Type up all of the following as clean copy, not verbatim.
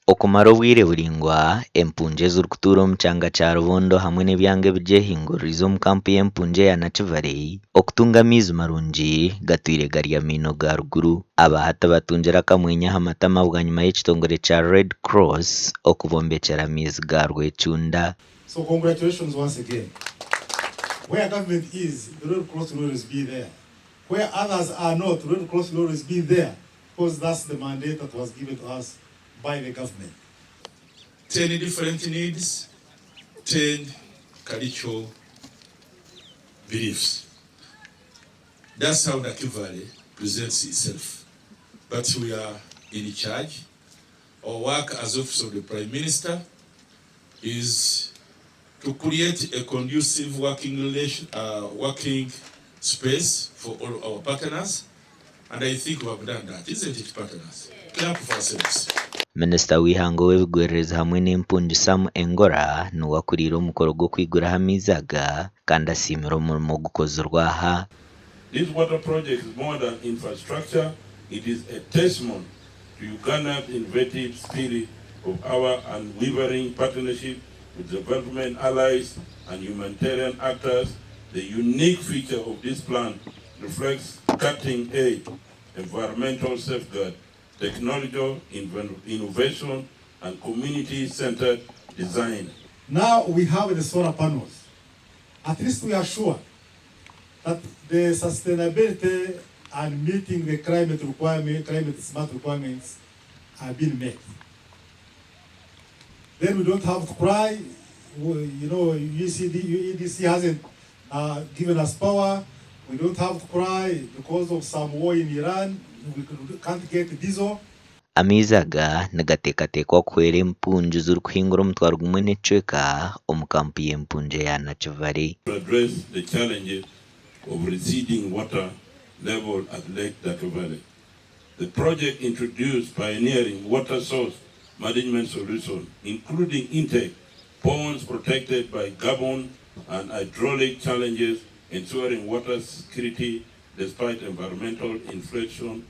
Okumara obwire buringwa empunju ezirikutuura omu kyanga kya Rubondo hamwe n'ebyanga ebigyehinguririze omu kampu y'empunju eya Nakivale okutunga amaizi marungi gatwire gari amaino ga ruguru. Abahati batungire akamwenyo aha matama bwanyuma y'ekitongore kya Red Cross okubombekyera amaizi ga Rwecunda. So congratulations once again. Where government is, the Red Cross will always be there. Where others are not, the Red Cross will always be there, because that's the mandate that was given to us by the government. 10 different needs, 10 cultural beliefs. That's how Nakivale presents itself. But we are in charge. Our work as Office of the Prime Minister is to create a conducive working space for all our partners. And I think we have done that, isn't it, partners? Clap for ourselves. Minisita w'ihango w'ebigwererezi hamwe n'empunju Sam Engora nuwe akuriire omukoro gw'okwiguraho amaizi aga kandi asiimira omurimo gukozirwe aha. This water project is more than infrastructure. It is a testament to Uganda's innovative spirit of our unwavering partnership with development allies and humanitarian actors. The unique feature of this plan reflects cutting-edge environmental safeguard, technological innovation, and community-centered design. Now We have the solar panels. At least we are sure that the sustainability and meeting the climate smart requirements are being met. Then we don't have to cry. EDC hasn't given us power. We don't have to cry because of some war in Iran. We can't get diesel. Amaizi aga nigateekateekwa kuhwera empunju zirikuhingura omutwaro gumwe n'ecweka omu kampu y'empunju eya Nakivale. To address the challenges of receding water level at Lake Nakivale, the project introduced pioneering water source management solution, including intake, ponds protected by carbon and hydraulic challenges, ensuring water security despite environmental inflation.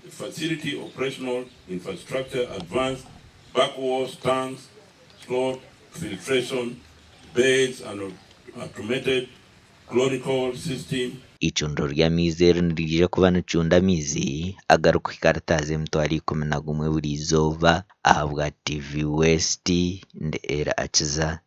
The facility operational infrastructure advanced backwash tanks, slot filtration beds, and automated chlorical system. Icundo ry'amaizi eri nirije kuba nicunda amaizi agarukuhikarataza emitwaro 11 buri izooba. Ahabwa TV West ndi Era Akiza.